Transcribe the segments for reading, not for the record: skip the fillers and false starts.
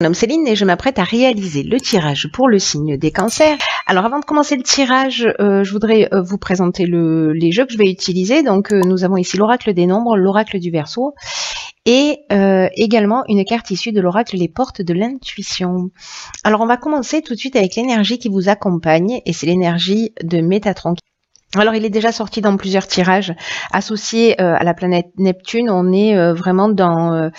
Mon nom est Céline et je m'apprête à réaliser le tirage pour le signe des cancers. Alors avant de commencer le tirage, je voudrais vous présenter les jeux que je vais utiliser. Donc nous avons ici l'oracle des nombres, l'oracle du Verseau et également une carte issue de l'oracle les portes de l'intuition. Alors on va commencer tout de suite avec l'énergie qui vous accompagne et c'est l'énergie de Métatron. Alors il est déjà sorti dans plusieurs tirages associés à la planète Neptune. On est vraiment dans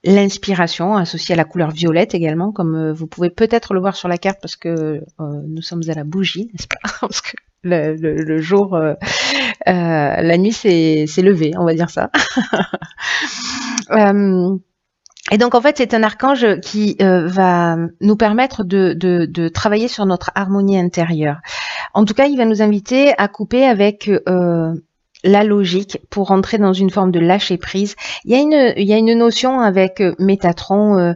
l'inspiration associée à la couleur violette également, comme vous pouvez peut-être le voir sur la carte parce que nous sommes à la bougie, n'est-ce pas? Parce que le jour, la nuit s'est levée, on va dire ça. Et donc en fait c'est un archange qui va nous permettre de travailler sur notre harmonie intérieure. En tout cas il va nous inviter à couper avec la logique pour entrer dans une forme de lâcher prise. Il y a une notion avec Métatron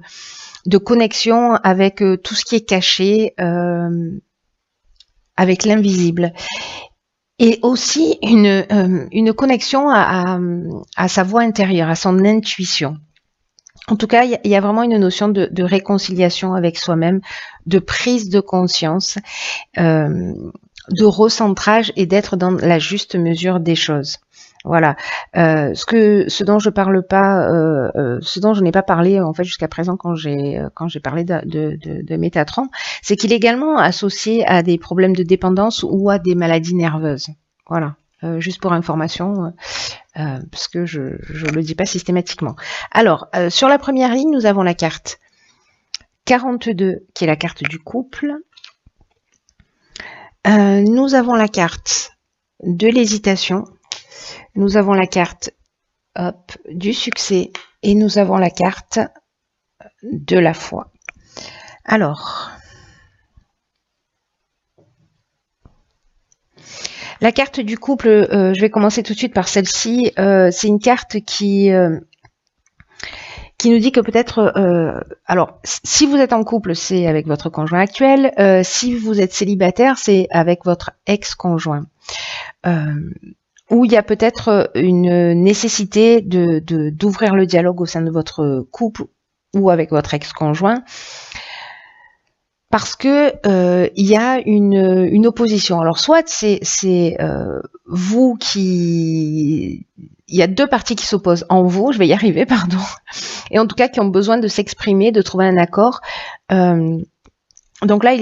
de connexion avec tout ce qui est caché, avec l'invisible. Et aussi une connexion à sa voix intérieure, à son intuition. En tout cas, il y a vraiment une notion de réconciliation avec soi-même, de prise de conscience, de recentrage et d'être dans la juste mesure des choses. Voilà. Ce dont je parle pas, ce dont je n'ai pas parlé en fait jusqu'à présent quand j'ai parlé de Métatron, c'est qu'il est également associé à des problèmes de dépendance ou à des maladies nerveuses. Voilà. Juste pour information, parce que je le dis pas systématiquement. Alors, sur la première ligne, nous avons la carte 42, qui est la carte du couple. Nous avons la carte de l'hésitation. Nous avons la carte du succès. Et nous avons la carte de la foi. Alors, la carte du couple, je vais commencer tout de suite par celle-ci. C'est une carte qui nous dit que peut-être, alors si vous êtes en couple, c'est avec votre conjoint actuel. Si vous êtes célibataire, c'est avec votre ex-conjoint. Où il y a peut-être une nécessité d'ouvrir le dialogue au sein de votre couple ou avec votre ex-conjoint. Parce que il y a une opposition. Alors soit c'est vous qui... Il y a deux parties qui s'opposent en vous, je vais y arriver, pardon, et en tout cas qui ont besoin de s'exprimer, de trouver un accord. Donc là,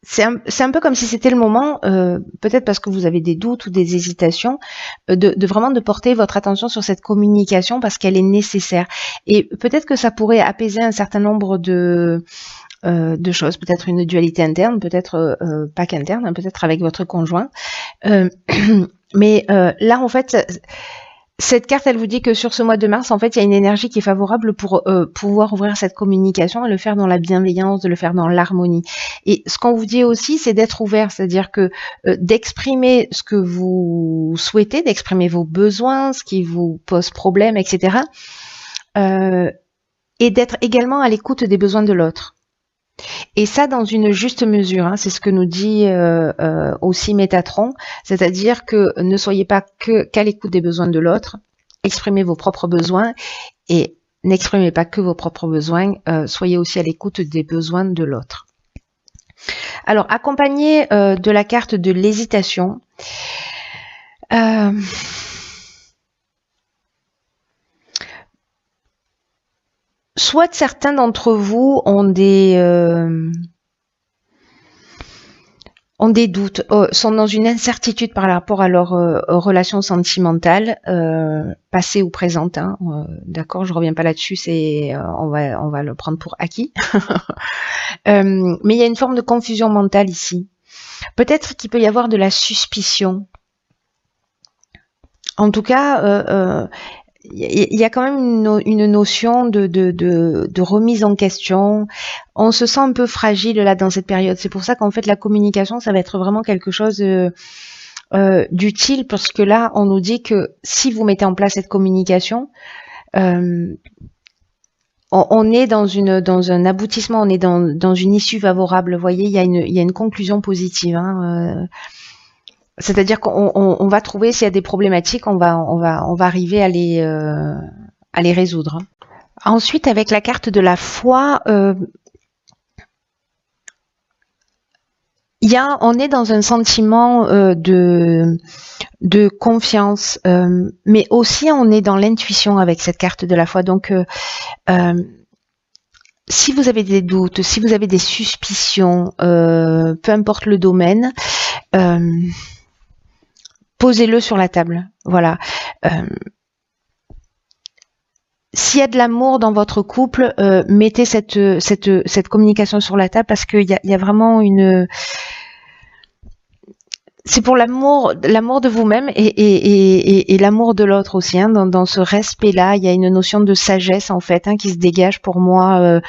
c'est un peu comme si c'était le moment, peut-être parce que vous avez des doutes ou des hésitations, de vraiment de porter votre attention sur cette communication parce qu'elle est nécessaire. Et peut-être que ça pourrait apaiser un certain nombre de choses, peut-être une dualité interne, peut-être pas qu'interne, hein, peut-être avec votre conjoint. Mais là, en fait, cette carte, elle vous dit que sur ce mois de mars, en fait, il y a une énergie qui est favorable pour pouvoir ouvrir cette communication et le faire dans la bienveillance, de le faire dans l'harmonie. Et ce qu'on vous dit aussi, c'est d'être ouvert, c'est-à-dire que d'exprimer ce que vous souhaitez, d'exprimer vos besoins, ce qui vous pose problème, etc. Et d'être également à l'écoute des besoins de l'autre. Et ça dans une juste mesure, hein, c'est ce que nous dit aussi Métatron, c'est-à-dire que ne soyez pas qu'à l'écoute des besoins de l'autre, exprimez vos propres besoins et n'exprimez pas que vos propres besoins, soyez aussi à l'écoute des besoins de l'autre. Alors, accompagné de la carte de l'hésitation, soit certains d'entre vous ont des doutes, sont dans une incertitude par rapport à leur relation sentimentale, passée ou présente. Hein, d'accord, je reviens pas là-dessus, on va le prendre pour acquis. Mais il y a une forme de confusion mentale ici. Peut-être qu'il peut y avoir de la suspicion. En tout cas, il y a quand même une notion de remise en question. On se sent un peu fragile là dans cette période. C'est pour ça qu'en fait la communication, ça va être vraiment quelque chose d'utile parce que là, on nous dit que si vous mettez en place cette communication, on est dans un aboutissement, on est dans une issue favorable. Vous voyez, il y a une conclusion positive. Hein, c'est-à-dire qu'on va trouver s'il y a des problématiques, on va arriver à les résoudre. Ensuite, avec la carte de la foi, on est dans un sentiment de confiance, mais aussi on est dans l'intuition avec cette carte de la foi. Donc, si vous avez des doutes, si vous avez des suspicions, peu importe le domaine, posez-le sur la table. Voilà. S'il y a de l'amour dans votre couple, mettez cette communication sur la table parce qu'il y a vraiment une... C'est pour l'amour de vous-même et l'amour de l'autre aussi. Hein, dans ce respect-là, il y a une notion de sagesse en fait qui se dégage pour moi.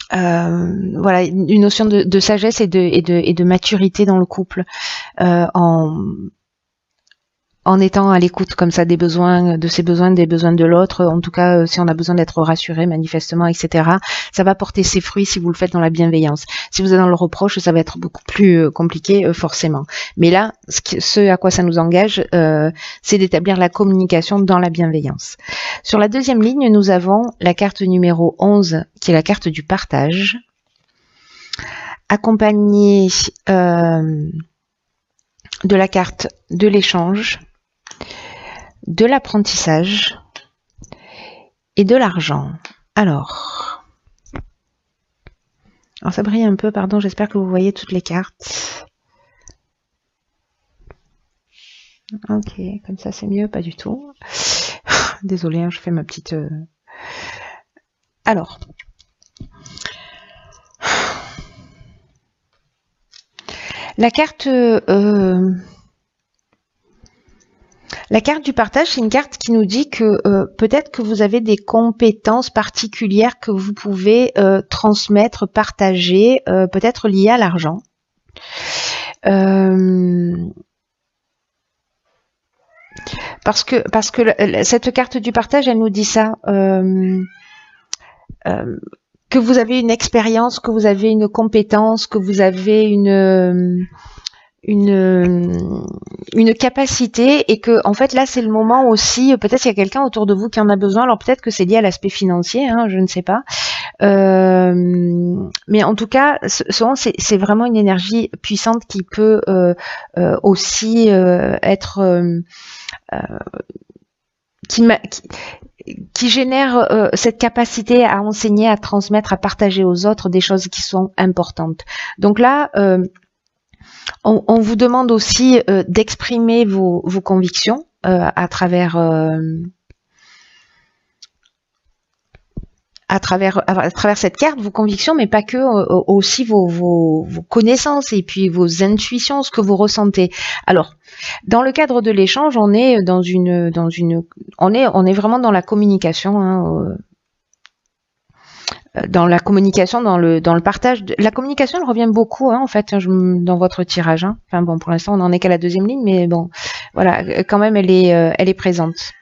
Voilà, une notion de sagesse et de maturité dans le couple en étant à l'écoute comme ça des besoins, de ses besoins, des besoins de l'autre. En tout cas, si on a besoin d'être rassuré manifestement, etc. Ça va porter ses fruits si vous le faites dans la bienveillance. Si vous êtes dans le reproche, ça va être beaucoup plus compliqué forcément. Mais là, ce à quoi ça nous engage, c'est d'établir la communication dans la bienveillance. Sur la deuxième ligne, nous avons la carte numéro 11, qui est la carte du partage, accompagnée de la carte de l'échange, de l'apprentissage et de l'argent. Alors, ça brille un peu, pardon, j'espère que vous voyez toutes les cartes. Ok, comme ça c'est mieux, pas du tout. Désolée, je fais ma petite... Alors, la carte du partage, c'est une carte qui nous dit que peut-être que vous avez des compétences particulières que vous pouvez transmettre, partager, peut-être liées à l'argent. Parce que cette carte du partage, elle nous dit ça. Que vous avez une expérience, que vous avez une compétence, que vous avez une capacité et que en fait là c'est le moment aussi, peut-être qu'il y a quelqu'un autour de vous qui en a besoin, alors peut-être que c'est lié à l'aspect financier, je ne sais pas, mais en tout cas souvent c'est vraiment une énergie puissante qui peut aussi être qui génère cette capacité à enseigner, à transmettre, à partager aux autres des choses qui sont importantes. Donc là on vous demande aussi d'exprimer vos convictions à travers cette carte, vos convictions, mais pas que, aussi vos connaissances et puis vos intuitions, ce que vous ressentez. Alors, dans le cadre de l'échange, on est on est vraiment dans la communication. Dans la communication, dans le partage. La communication, elle revient beaucoup, en fait, dans votre tirage. Enfin bon, pour l'instant, on n'en est qu'à la deuxième ligne, mais bon, voilà, quand même, elle est présente.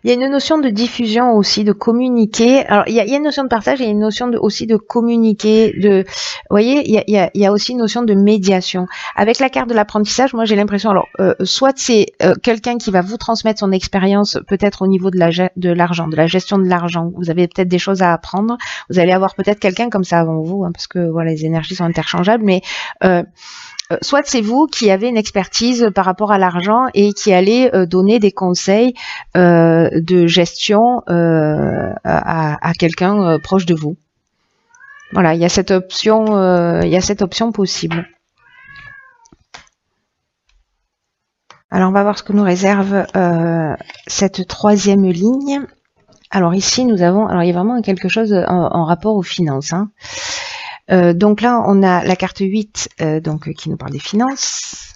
Il y a une notion de diffusion aussi, de communiquer. Alors, il y a une notion de partage et une notion aussi de communiquer. Vous voyez, il y a aussi une notion de médiation. Avec la carte de l'apprentissage, moi, j'ai l'impression, alors, soit c'est quelqu'un qui va vous transmettre son expérience, peut-être au niveau de l'argent, de la gestion de l'argent. Vous avez peut-être des choses à apprendre. Vous allez avoir peut-être quelqu'un comme ça avant vous, parce que voilà, les énergies sont interchangeables, mais soit c'est vous qui avez une expertise par rapport à l'argent et qui allez donner des conseils de gestion à quelqu'un proche de vous. Voilà, il y a cette option possible. Alors on va voir ce que nous réserve cette troisième ligne. Alors ici nous avons, alors il y a vraiment quelque chose en rapport aux finances. Donc là, on a la carte 8 donc, qui nous parle des finances.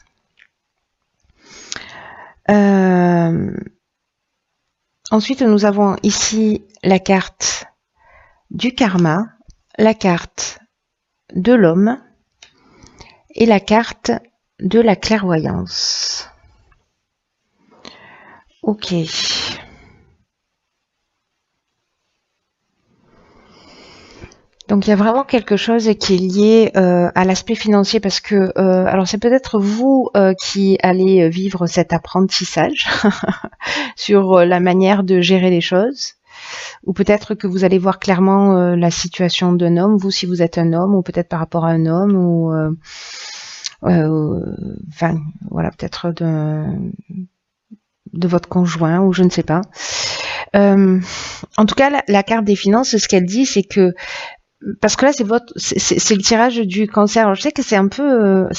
Ensuite, nous avons ici la carte du karma, la carte de l'homme et la carte de la clairvoyance. Ok. Donc il y a vraiment quelque chose qui est lié à l'aspect financier parce que alors c'est peut-être vous qui allez vivre cet apprentissage sur la manière de gérer les choses, ou peut-être que vous allez voir clairement la situation d'un homme, vous si vous êtes un homme, ou peut-être par rapport à un homme, ou enfin voilà, peut-être de votre conjoint, ou je ne sais pas. En tout cas, la carte des finances, ce qu'elle dit, c'est que parce que là c'est le tirage du cancer. Alors, je sais que c'est un peu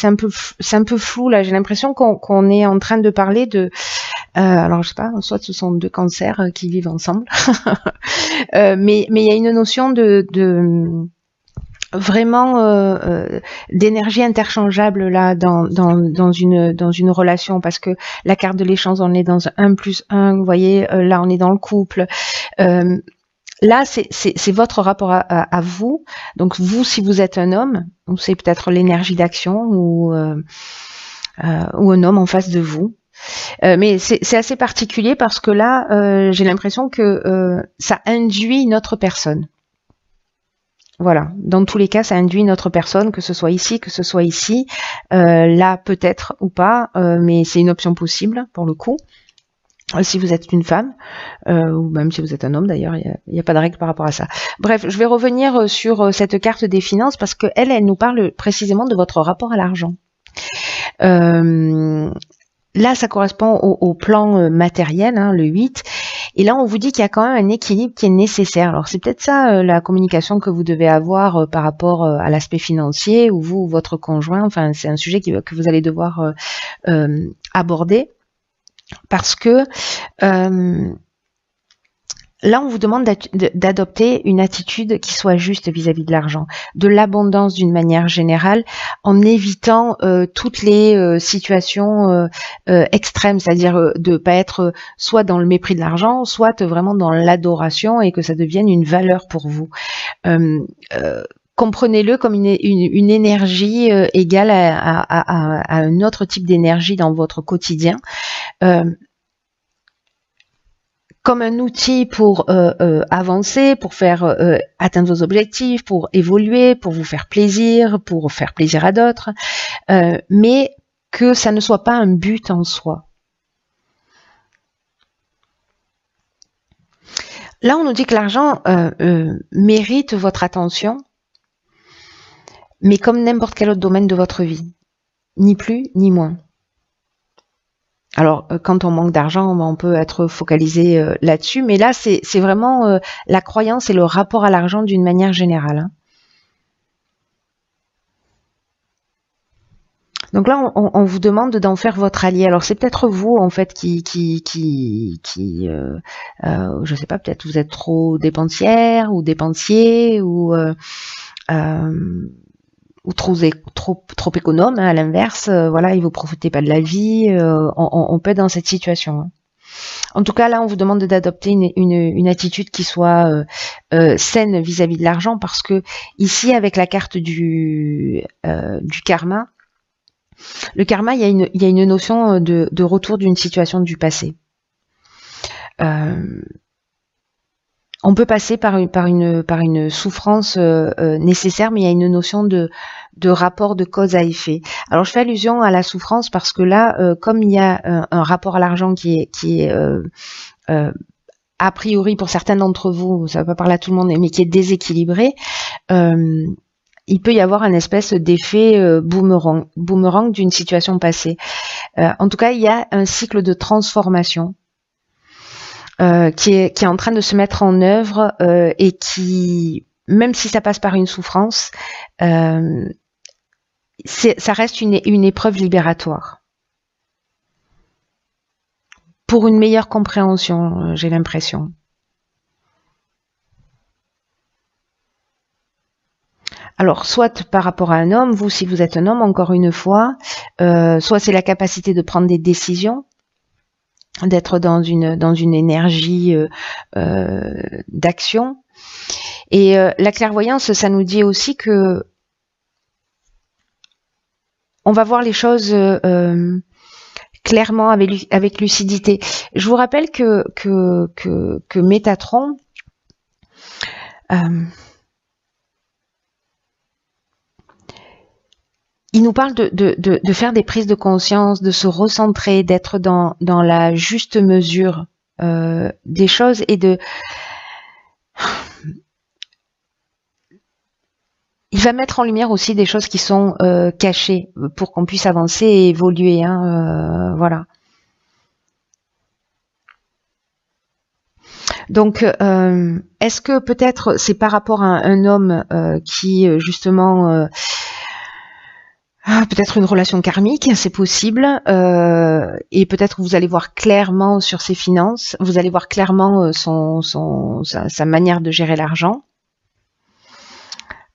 flou là. J'ai l'impression qu'on est en train de parler de alors je sais pas, soit ce sont deux cancers qui vivent ensemble, mais il y a une notion de vraiment d'énergie interchangeable là dans une relation, parce que la carte de l'échange, on est dans un 1+1, vous voyez, là on est dans le couple. Là, c'est votre rapport à vous. Donc, vous, si vous êtes un homme, c'est peut-être l'énergie d'action ou un homme en face de vous. Mais c'est assez particulier parce que là, j'ai l'impression que ça induit une autre personne. Voilà. Dans tous les cas, ça induit une autre personne, que ce soit ici, que ce soit ici. Là, peut-être ou pas, mais c'est une option possible pour le coup. Si vous êtes une femme, ou même si vous êtes un homme d'ailleurs, il n'y a pas de règle par rapport à ça. Bref, je vais revenir sur cette carte des finances parce que elle nous parle précisément de votre rapport à l'argent. Là, ça correspond au plan matériel, hein, le 8. Et là, on vous dit qu'il y a quand même un équilibre qui est nécessaire. Alors, c'est peut-être ça la communication que vous devez avoir par rapport à l'aspect financier, ou vous ou votre conjoint. Enfin, c'est un sujet que vous allez devoir aborder. Parce que là, on vous demande d'adopter une attitude qui soit juste vis-à-vis de l'argent, de l'abondance d'une manière générale, en évitant toutes les situations extrêmes, c'est-à-dire de pas être soit dans le mépris de l'argent, soit vraiment dans l'adoration et que ça devienne une valeur pour vous. Comprenez-le comme une énergie égale à un autre type d'énergie dans votre quotidien. Comme un outil pour avancer, pour faire atteindre vos objectifs, pour évoluer, pour vous faire plaisir à d'autres, mais que ça ne soit pas un but en soi. Là, on nous dit que l'argent mérite votre attention, mais comme n'importe quel autre domaine de votre vie, ni plus ni moins. Alors, quand on manque d'argent, on peut être focalisé là-dessus, mais là, c'est vraiment la croyance et le rapport à l'argent d'une manière générale. Hein. Donc là, on vous demande d'en faire votre allié. Alors, c'est peut-être vous, en fait, je sais pas, peut-être vous êtes trop dépensière ou dépensier ou trop économe, hein, à l'inverse, voilà, et vous profitez pas de la vie, on peut être dans cette situation. Hein. En tout cas, là, on vous demande d'adopter une attitude qui soit saine vis-à-vis de l'argent, parce que ici, avec la carte du karma, le karma, il y a une notion de retour d'une situation du passé. On peut passer par une souffrance nécessaire, mais il y a une notion de rapport de cause à effet. Alors, je fais allusion à la souffrance parce que là, comme il y a un rapport à l'argent qui est a priori pour certains d'entre vous, ça va pas parler à tout le monde, mais qui est déséquilibré, il peut y avoir un espèce d'effet boomerang d'une situation passée. En tout cas, il y a un cycle de transformation qui est en train de se mettre en œuvre et qui, même si ça passe par une souffrance, ça reste une épreuve libératoire. Pour une meilleure compréhension, j'ai l'impression. Alors, soit par rapport à un homme, vous, si vous êtes un homme, encore une fois, soit c'est la capacité de prendre des décisions, d'être dans une énergie d'action. Et la clairvoyance, ça nous dit aussi que on va voir les choses clairement avec lucidité. Je vous rappelle que Métatron il nous parle de faire des prises de conscience, de se recentrer, d'être dans la juste mesure des choses et il va mettre en lumière aussi des choses qui sont cachées pour qu'on puisse avancer et évoluer. Hein, voilà. Donc, est-ce que peut-être c'est par rapport à un homme qui justement peut-être une relation karmique, c'est possible, et peut-être vous allez voir clairement sur ses finances, vous allez voir clairement sa manière de gérer l'argent.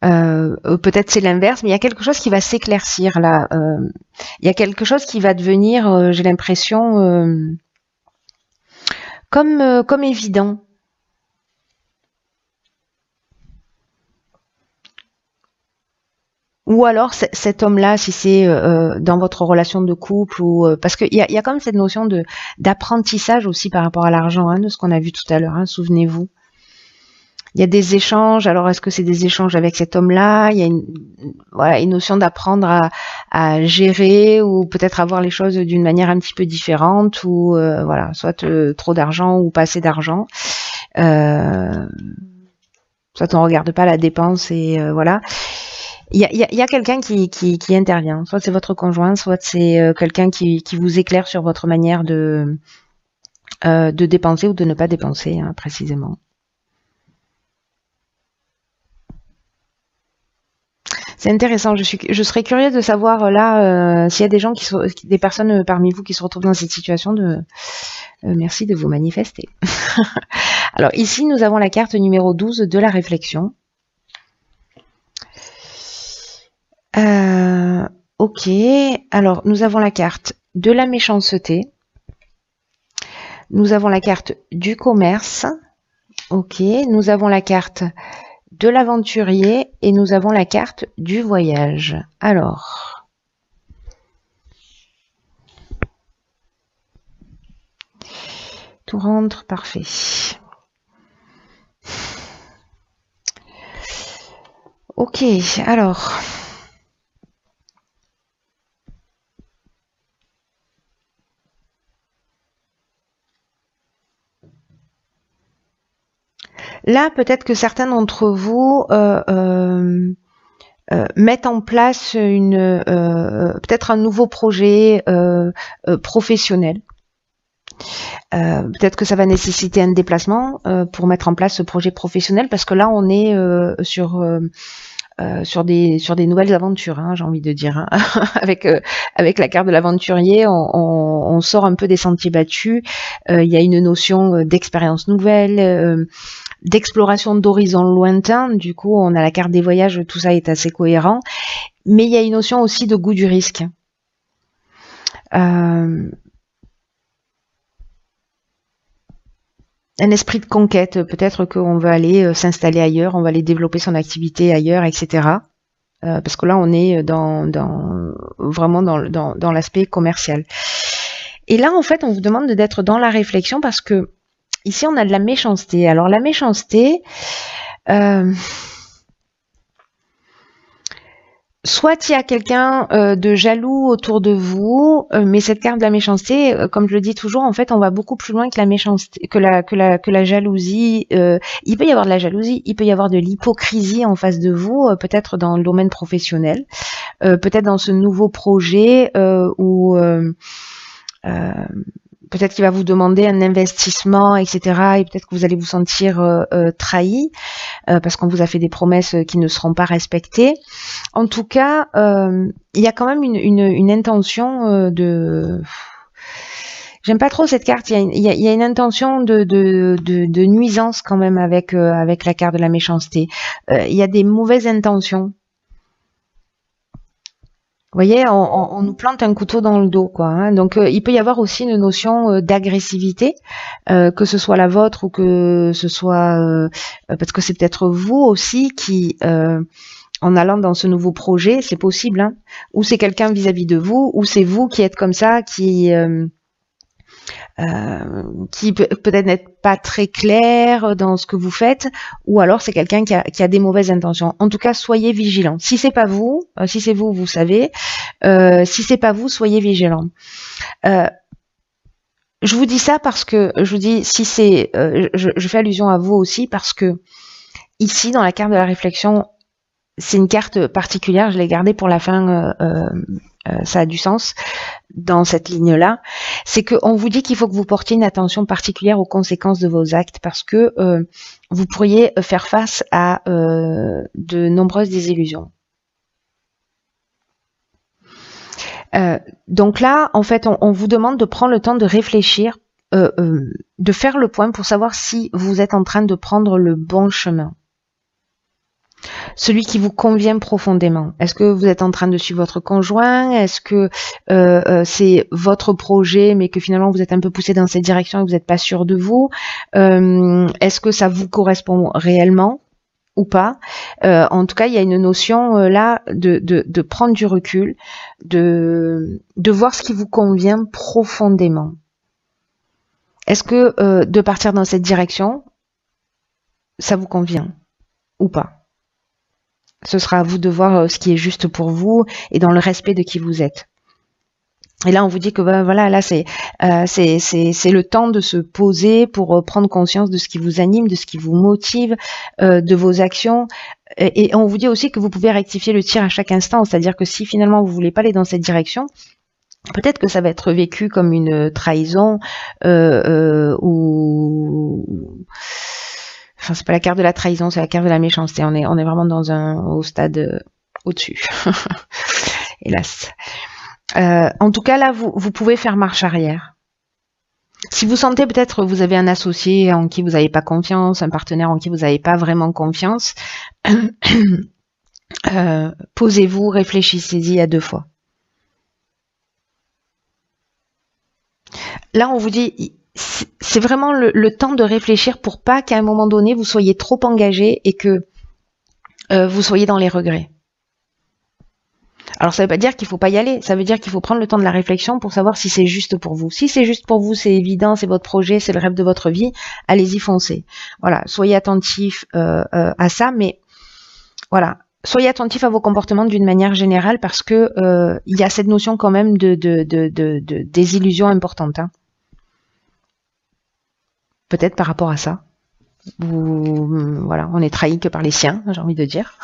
Peut-être c'est l'inverse, mais il y a quelque chose qui va s'éclaircir là. Il y a quelque chose qui va devenir, j'ai l'impression, comme évident. Ou alors cet homme-là, si c'est dans votre relation de couple, ou parce qu'il y a quand même cette notion d'apprentissage aussi par rapport à l'argent, hein, de ce qu'on a vu tout à l'heure. Hein, souvenez-vous. Il y a des échanges. Alors, est-ce que c'est des échanges avec cet homme-là? Il y a une notion d'apprendre à gérer ou peut-être à voir les choses d'une manière un petit peu différente, ou voilà, soit trop d'argent ou pas assez d'argent. Soit on regarde pas la dépense et voilà. Il y a quelqu'un qui intervient. Soit c'est votre conjoint, soit c'est quelqu'un qui vous éclaire sur votre manière de dépenser ou de ne pas dépenser, hein, précisément. C'est intéressant. Je serais curieuse de savoir là s'il y a des gens des personnes parmi vous qui se retrouvent dans cette situation. Merci de vous manifester. Alors ici, nous avons la carte numéro 12 de la réflexion. Ok. Alors nous avons la carte de la méchanceté. Nous avons la carte du commerce. Ok. Nous avons la carte de l'aventurier et nous avons la carte du voyage. Alors, tout rentre, parfait. Ok, alors. Là, peut-être que certains d'entre vous mettent en place peut-être un nouveau projet professionnel. Peut-être que ça va nécessiter un déplacement pour mettre en place ce projet professionnel, parce que là, on est sur des nouvelles aventures, hein, j'ai envie de dire. Hein. avec la carte de l'aventurier, on sort un peu des sentiers battus. Il y a une notion d'expérience nouvelle, d'exploration d'horizons lointains. Du coup, on a la carte des voyages, tout ça est assez cohérent. Mais il y a une notion aussi de goût du risque. Un esprit de conquête, peut-être qu'on va aller s'installer ailleurs, on va aller développer son activité ailleurs, etc. Parce que là, on est vraiment dans l'aspect commercial. Et là, en fait, on vous demande d'être dans la réflexion parce que ici, on a de la méchanceté. Alors, la méchanceté, soit il y a quelqu'un de jaloux autour de vous, mais cette carte de la méchanceté, comme je le dis toujours, en fait, on va beaucoup plus loin que la méchanceté, que la jalousie. Il peut y avoir de la jalousie, il peut y avoir de l'hypocrisie en face de vous, peut-être dans le domaine professionnel, peut-être dans ce nouveau projet où peut-être qu'il va vous demander un investissement, etc. Et peut-être que vous allez vous sentir trahi parce qu'on vous a fait des promesses qui ne seront pas respectées. En tout cas, il y a quand même une intention de... J'aime pas trop cette carte. Il y a une intention de nuisance quand même avec la carte de la méchanceté. Il y a des mauvaises intentions. Vous voyez, on nous plante un couteau dans le dos, quoi. Hein. Donc, il peut y avoir aussi une notion d'agressivité, que ce soit la vôtre ou que ce soit parce que c'est peut-être vous aussi qui, en allant dans ce nouveau projet, c'est possible, hein, ou c'est quelqu'un vis-à-vis de vous, ou c'est vous qui êtes comme ça, qui qui peut-être n'être pas très clair dans ce que vous faites, ou alors c'est quelqu'un qui a des mauvaises intentions. En tout cas, soyez vigilant. Si c'est pas vous, si c'est vous, vous savez. Si c'est pas vous, soyez vigilant. Je vous dis ça parce que je vous dis si c'est, je fais allusion à vous aussi parce que ici dans la carte de la réflexion, c'est une carte particulière. Je l'ai gardée pour la fin. Ça a du sens dans cette ligne-là. C'est qu'on vous dit qu'il faut que vous portiez une attention particulière aux conséquences de vos actes parce que vous pourriez faire face à de nombreuses désillusions. Donc là, en fait, on vous demande de prendre le temps de réfléchir, de faire le point pour savoir si vous êtes en train de prendre le bon chemin. Celui qui vous convient profondément. Est-ce que vous êtes en train de suivre votre conjoint? Est-ce que c'est votre projet, mais que finalement vous êtes un peu poussé dans cette direction et que vous n'êtes pas sûr de vous? Est-ce que ça vous correspond réellement ou pas? En tout cas, il y a une notion là de prendre du recul, de voir ce qui vous convient profondément. Est-ce que de partir dans cette direction, ça vous convient ou pas? Ce sera à vous de voir ce qui est juste pour vous et dans le respect de qui vous êtes. Et là, on vous dit que voilà, là c'est le temps de se poser pour prendre conscience de ce qui vous anime, de ce qui vous motive, de vos actions. Et on vous dit aussi que vous pouvez rectifier le tir à chaque instant. C'est-à-dire que si finalement vous voulez pas aller dans cette direction, peut-être que ça va être vécu comme une trahison ou enfin, c'est pas la carte de la trahison, c'est la carte de la méchanceté. On est vraiment au stade au-dessus. Hélas. En tout cas, là, vous pouvez faire marche arrière. Si vous sentez peut-être que vous avez un associé en qui vous n'avez pas confiance, un partenaire en qui vous n'avez pas vraiment confiance, posez-vous, réfléchissez-y à 2 fois. Là, on vous dit, c'est vraiment le temps de réfléchir pour pas qu'à un moment donné, vous soyez trop engagé et que vous soyez dans les regrets. Alors, ça ne veut pas dire qu'il ne faut pas y aller, ça veut dire qu'il faut prendre le temps de la réflexion pour savoir si c'est juste pour vous. Si c'est juste pour vous, c'est évident, c'est votre projet, c'est le rêve de votre vie, allez-y, foncez. Voilà, soyez attentifs à ça, mais voilà, soyez attentifs à vos comportements d'une manière générale parce que il y a cette notion quand même de désillusion importante. Peut-être par rapport à ça. Voilà, on est trahi que par les siens, j'ai envie de dire.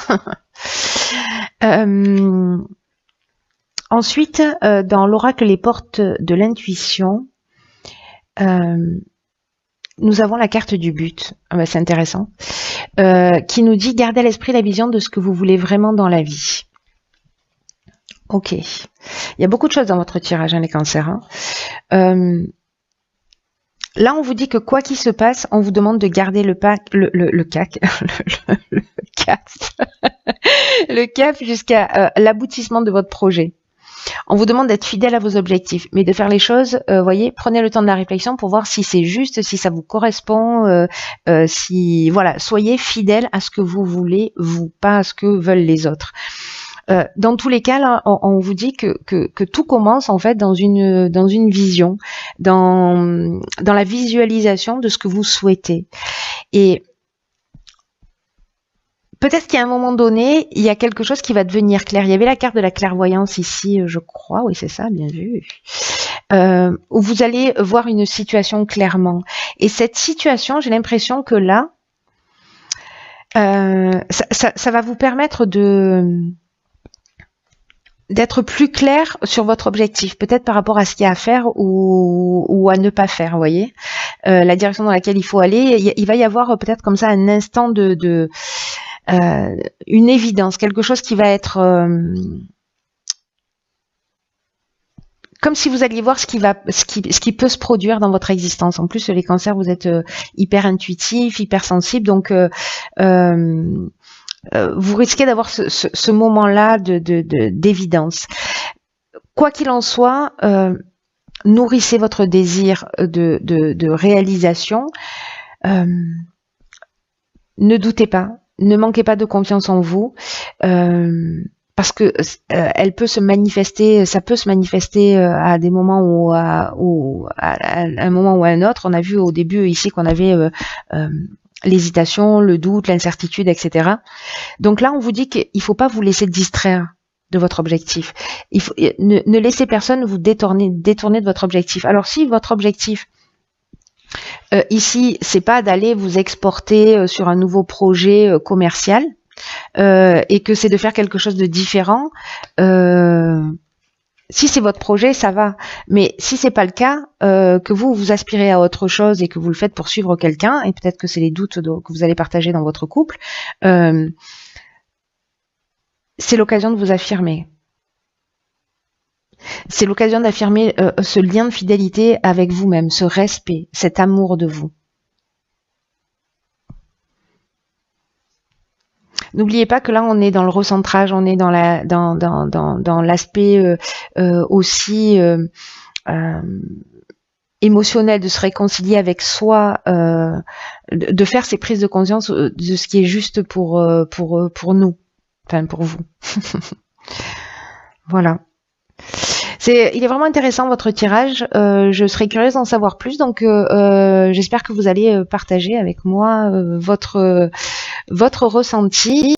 Ensuite, dans l'oracle Les Portes de l'intuition, nous avons la carte du but. C'est intéressant. Qui nous dit gardez à l'esprit la vision de ce que vous voulez vraiment dans la vie. Ok. Il y a beaucoup de choses dans votre tirage, les cancers. Là, on vous dit que quoi qu'il se passe, on vous demande de garder le cap jusqu'à l'aboutissement de votre projet. On vous demande d'être fidèle à vos objectifs, mais de faire les choses, voyez, prenez le temps de la réflexion pour voir si c'est juste, si ça vous correspond, si voilà, soyez fidèle à ce que vous voulez, vous, pas à ce que veulent les autres. Dans tous les cas, là, on vous dit que tout commence en fait dans une vision, dans la visualisation de ce que vous souhaitez. Et peut-être qu'à un moment donné, il y a quelque chose qui va devenir clair. Il y avait la carte de la clairvoyance ici, je crois. Oui, c'est ça, bien vu. Où vous allez voir une situation clairement. Et cette situation, j'ai l'impression que là, ça va vous permettre d'être plus clair sur votre objectif, peut-être par rapport à ce qu'il y a à faire ou à ne pas faire, vous voyez. La direction dans laquelle il faut aller, il va y avoir peut-être comme ça un instant une évidence, quelque chose qui va être comme si vous alliez voir ce qui peut se produire dans votre existence. En plus, les cancers, vous êtes hyper intuitifs, hyper sensibles, donc vous risquez d'avoir ce moment-là d'évidence. Quoi qu'il en soit, nourrissez votre désir de réalisation. Ne doutez pas. Ne manquez pas de confiance en vous. parce que elle peut se manifester, ça peut se manifester à des moments ou à un moment ou à un autre. On a vu au début ici qu'on avait l'hésitation, le doute, l'incertitude, etc. Donc là, on vous dit qu'il ne faut pas vous laisser distraire de votre objectif. Ne laissez personne vous détourner de votre objectif. Alors si votre objectif ici, c'est pas d'aller vous exporter sur un nouveau projet commercial, et que c'est de faire quelque chose de différent, si c'est votre projet, ça va. Mais si c'est pas le cas, que vous aspirez à autre chose et que vous le faites pour suivre quelqu'un, et peut-être que c'est les doutes que vous allez partager dans votre couple, c'est l'occasion de vous affirmer. C'est l'occasion d'affirmer ce lien de fidélité avec vous-même, ce respect, cet amour de vous. N'oubliez pas que là, on est dans le recentrage, on est dans l'aspect aussi émotionnel, de se réconcilier avec soi, de faire ces prises de conscience de ce qui est juste pour nous, enfin pour vous. Voilà. Il est vraiment intéressant votre tirage. Je serais curieuse d'en savoir plus, donc j'espère que vous allez partager avec moi votre ressenti.